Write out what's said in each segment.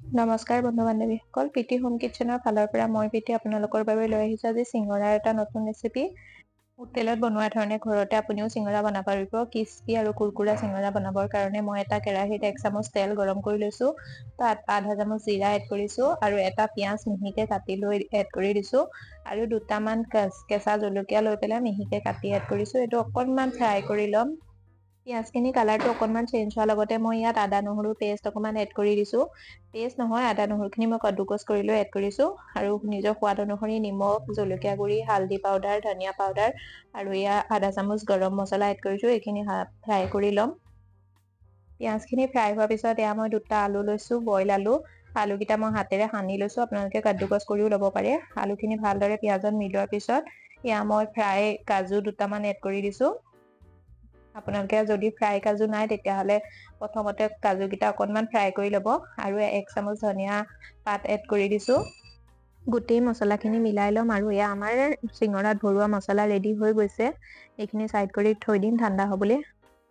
নমস্কাৰ বন্ধু বান্ধৱীসকল, প্ৰীতি হোম কিটচেনৰ ফালৰ পৰা মই প্ৰীতি আপোনালোকৰ বাবে লৈ আহিছোঁ আজি চিঙৰাৰ এটা নতুন ৰেচিপি। হোটেলত বনোৱা ধৰণে ঘৰতে আপুনিও চিঙৰা বনাব পাৰিব। ক্ৰিস্পি আৰু কুৰকুৰা চিঙৰা বনাবৰ কাৰণে মই এটা কেৰাহীত 1 চামুচ তেল গৰম কৰি লৈছোঁ। তাত আধা চামুচ জিৰা এড কৰিছোঁ আৰু এটা পিঁয়াজ মিহিকৈ কাটি লৈ এড কৰি দিছোঁ আৰু দুটামান কেঁচা জলকীয়া লৈ পেলাই মিহিকৈ কাটি এড কৰিছোঁ। এইটো অকণমান ফ্ৰাই কৰি ল'ম। পিঁয়াজখিনি কালাৰটো অকণমান চেঞ্জ হোৱাৰ লগতে মই ইয়াত আদা নহৰু পেষ্ট অকণমান এড কৰি দিছোঁ। পেষ্ট নহয়, আদা নহৰুখিনি মই কাদ্দুকছ কৰি লৈ এড কৰিছোঁ আৰু নিজৰ সোৱাদ অনুসৰি নিমখ, জলকীয়া গুড়ি, হালধি পাউডাৰ, ধনিয়া পাউডাৰ আৰু ইয়াত আধা চামুচ গৰম মছলা এড কৰিছোঁ। এইখিনি ফ্ৰাই কৰি ল'ম। পিঁয়াজখিনি ফ্ৰাই হোৱাৰ পিছত এয়া মই দুটা আলু লৈছোঁ, বইল আলু। আলুকেইটা মই হাতেৰে সানি লৈছোঁ, আপোনালোকে কাদ্দুকছ কৰিও ল'ব পাৰে। আলুখিনি ভালদৰে পিঁয়াজত মিলোৱাৰ পিছত এয়া মই ফ্ৰাই কাজু দুটামান এড কৰি দিছোঁ। আপোনালোকে যদি ফ্ৰাই কাজু নাই তেতিয়াহ'লে প্ৰথমতে কাজুকেইটা অকণমান ফ্ৰাই কৰি ল'ব আৰু 1 চামুচ ধনিয়া পাত এড কৰি দিছোঁ। গোটেই মছলাখিনি মিলাই ল'ম আৰু এয়া আমাৰ চিঙৰাত ভৰোৱা মছলা ৰেডি হৈ গৈছে। এইখিনি চাইড কৰি থৈ দিম ঠাণ্ডা হ'বলৈ।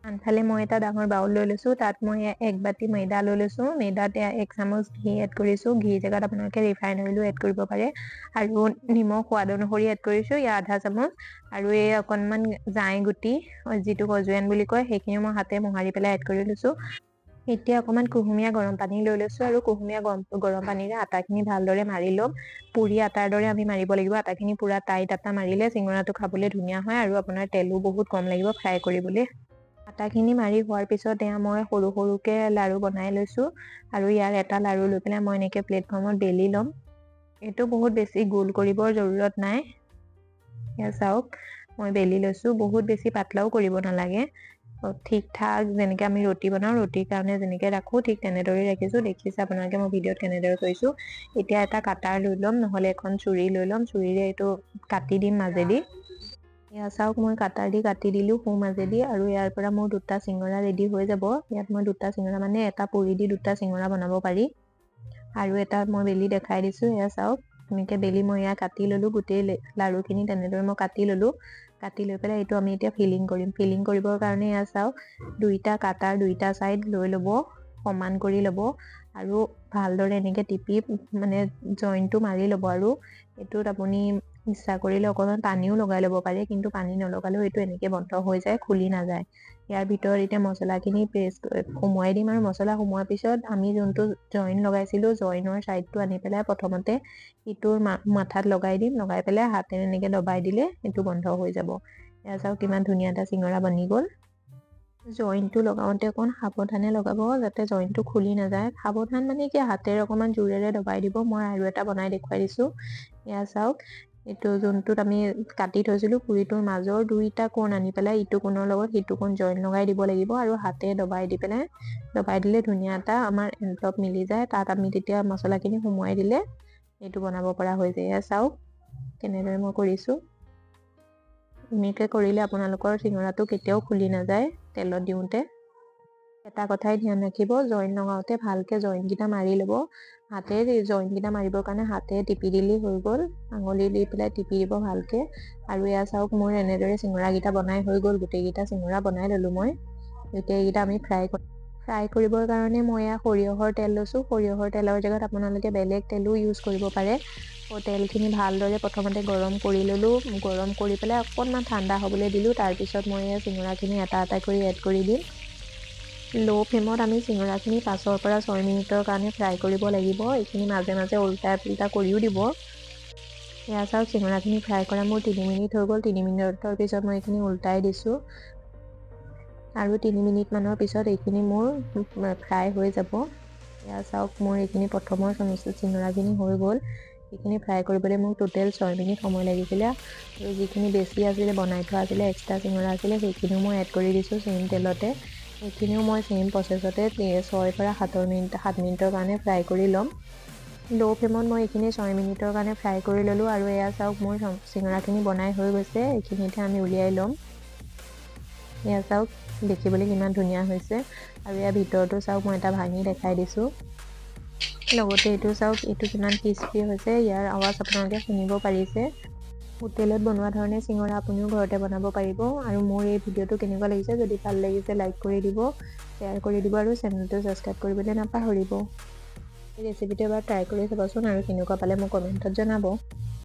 আনফালে মই এটা ডাঙৰ বাউল লৈ লৈছোঁ, তাত মই 1 বাতি ময়দা লৈ লৈছোঁ। ময়দাত 1 চামুচ ঘি এড কৰিছোঁ। ঘি জেগাত আপোনালোকে ৰিফাইন অইলো এড কৰিব পাৰে আৰু নিমখ সোৱাদ অনুসৰি এড কৰিছোঁ, ইয়াত আধা চামুচ আৰু এই অকণমান জাই গুটি যিটো কজুৱেন বুলি কয় সেইখিনি মই হাতে মোহাৰি পেলাই এড কৰি লৈছোঁ। এতিয়া অকণমান কুহুমীয়া গৰম পানী লৈ লৈছোঁ আৰু কুহুমীয়া গৰম পানীৰে আটাখিনি ভালদৰে মাৰি ল'ম। পুৰি আটাৰ দৰে আমি মাৰিব লাগিব। আটাখিনি পুৰা টাইট আটা মাৰিলে চিঙৰাটো খাবলৈ ধুনীয়া হয় আৰু আপোনাৰ তেলো বহুত কম লাগিব ফ্ৰাই কৰিবলৈ। আটাখিনি মাৰি হোৱাৰ পিছত এয়া মই সৰু সৰুকৈ লাড়ু বনাই লৈছোঁ আৰু ইয়াৰ এটা লাড়ু লৈ পেলাই মই এনেকৈ প্লেটফৰ্মত বেলি ল'ম। এইটো বহুত বেছি গোল কৰিবৰ জৰুৰত নাই। এয়া চাওক মই বেলি লৈছোঁ। বহুত বেছি পাতলাও কৰিব নালাগে। ঠিক ঠাক যেনেকৈ আমি ৰুটি বনাওঁ, ৰুটিৰ কাৰণে যেনেকৈ ৰাখোঁ ঠিক তেনেদৰে ৰাখিছোঁ। দেখিছে আপোনালোকে মই ভিডিঅ'ত কেনেদৰে কৰিছোঁ। এতিয়া এটা কাটাৰ লৈ ল'ম, নহ'লে এখন চুৰি লৈ ল'ম। চুৰিৰে এইটো কাটি দিম মাজেদি। এয়া চাওক মই কাটাৰ দি কাটি দিলোঁ সোঁ মাজেদি আৰু ইয়াৰ পৰা মোৰ দুটা চিঙৰা ৰেডি হৈ যাব। ইয়াত মই দুটা চিঙৰা মানে এটা পুৰি দি দুটা চিঙৰা বনাব পাৰি। আৰু এটা মই বেলি দেখাই দিছোঁ। এয়া চাওক এনেকৈ বেলি মই এয়া কাটি ল'লোঁ। গোটেই লাড়ুখিনি তেনেদৰে মই কাটি ল'লোঁ। কাটি লৈ পেলাই এইটো আমি এতিয়া ফিলিং কৰিম। ফিলিং কৰিবৰ কাৰণে এয়া চাওক দুইটা কাটাৰ দুইটা ছাইড লৈ ল'ব, সমান কৰি ল'ব আৰু ভালদৰে এনেকৈ টিপি মানে জইনটো মাৰি ল'ব। আৰু এইটোত আপুনি ইচ্ছা কৰিলে অকণমান পানীও লগাই ল'ব পাৰে, কিন্তু পানী নলগালেও এইটো এনেকৈ বন্ধ হৈ যায়, খুলি নাযায়। ইয়াৰ ভিতৰত এতিয়া মছলাখিনি পেষ্ট সোমোৱাই দিম আৰু মছলা সোমোৱাৰ পিছত আমি যোনটো জইন লগাইছিলোঁ, জইনৰ ছাইডটো আনি পেলাই প্ৰথমতে ইটোৰ মাথাত লগাই দিম। লগাই পেলাই হাতেৰে এনেকৈ দবাই দিলে এইটো বন্ধ হৈ যাব। এয়া চাওক কিমান ধুনীয়া এটা চিঙৰা বনি গ'ল। জইনটো লগাওঁতে অকণ সাৱধানে লগাব যাতে জইনটো খুলি নাযায়। সাৱধান মানে কি হাতেৰে অকণমান জোৰেৰে দবাই দিব। মই আৰু এটা বনাই দেখুৱাই দিছোঁ। এয়া চাওক এইটো যোনটোত আমি কাটি থৈছিলোঁ পুৰিটোৰ মাজৰ দুইটা কোণ আনি পেলাই ইটো কোণৰ লগত সিটো কোণ জইন লগাই দিব লাগিব আৰু হাতে দবাই দি পেলাই দবাই দিলে ধুনীয়া এটা আমাৰ এনভলপ মিলি যায়। তাত আমি তেতিয়া মছলাখিনি সোমোৱাই দিলে এইটো বনাব পৰা হৈ যায়। এয়া চাওক কেনেদৰে মই কৰিছোঁ। এনেকৈ কৰিলে আপোনালোকৰ চিঙৰাটো কেতিয়াও খুলি নাযায় তেলত দিওঁতে। এটা কথাই ধ্যান ৰাখিব, জইন লগাওঁতে ভালকৈ জইনকেইটা মাৰি ল'ব। হাতেৰে জইনকেইটা মাৰিবৰ কাৰণে হাতে টিপি দিলেই হৈ গ'ল। আঙুলি দি পেলাই টিপি দিব ভালকৈ। আৰু এয়া চাওক মোৰ এনেদৰে চিঙৰাকেইটা বনাই হৈ গ'ল। গোটেইকেইটা চিঙৰা বনাই ল'লোঁ মই। এতিয়া এইকেইটা আমি ফ্ৰাই কৰিবৰ কাৰণে মই এয়া সৰিয়হৰ তেল লৈছোঁ। সৰিয়হৰ তেলৰ জেগাত আপোনালোকে বেলেগ তেলো ইউজ কৰিব পাৰে। তেলখিনি ভালদৰে প্ৰথমতে গৰম কৰি ল'লোঁ। গৰম কৰি পেলাই অকণমান ঠাণ্ডা হ'বলৈ দিলোঁ। তাৰপিছত মই এই চিঙৰাখিনি এটা এটা কৰি এড কৰি দিম। ল' ফ্লেমত আমি চিঙৰাখিনি 5 পৰা 6 মিনিটৰ কাৰণে ফ্ৰাই কৰিব লাগিব। এইখিনি মাজে মাজে উল্টা পুল্টা কৰিও দিব। এয়া চাওক চিঙৰাখিনি ফ্ৰাই কৰা মোৰ 3 মিনিট হৈ গ'ল। 3 মিনিটৰ পিছত মই এইখিনি উল্টাই দিছোঁ আৰু 3 মিনিটমানৰ পিছত এইখিনি মোৰ ফ্ৰাই হৈ যাব। এয়া চাওক মোৰ এইখিনি প্ৰথমৰ চিঙৰাখিনি হৈ গ'ল। এইখিনি ফ্ৰাই কৰিবলৈ মোক টোটেল 6 মিনিট সময় লাগিছিলে আৰু যিখিনি বেছি আছিলে বনাই থোৱা আছিলে এক্সট্ৰা চিঙৰা আছিলে সেইখিনিও মই এড কৰি দিছোঁ চেম তেলতে। এইখিনিও মই চেম প্ৰচেছতে 6 পৰা 7 মিনিটৰ কাৰণে ফ্ৰাই কৰি ল'ম। ল' ফ্লেমত মই এইখিনি 6 মিনিটৰ কাৰণে ফ্ৰাই কৰি ল'লোঁ আৰু এয়া চাওক মোৰ চিঙৰাখিনি বনাই হৈ গৈছে। এইখিনিতে আমি উলিয়াই ল'ম। এয়া চাওক দেখিবলৈ কিমান ধুনীয়া হৈছে আৰু ইয়াৰ ভিতৰতো চাওক মই এটা ভাঙি দেখাই দিছোঁ। লগতে এইটো চাওক এইটো কিমান ক্ৰিস্পি হৈছে, ইয়াৰ আৱাজ আপোনালোকে শুনিব পাৰিছে। হোটেলত বনোৱা ধৰণে চিঙৰা আপুনিও ঘৰতে বনাব পাৰিব। আৰু মোৰ এই ভিডিঅ'টো কেনেকুৱা লাগিছে, যদি ভাল লাগিছে লাইক কৰি দিব, শ্বেয়াৰ কৰি দিব আৰু চেনেলটো ছাবস্ক্ৰাইব কৰিবলৈ নাপাহৰিব। এই ৰেচিপিটো এবাৰ ট্ৰাই কৰি চাবচোন আৰু কেনেকুৱা পালে মোক কমেণ্টত জনাব।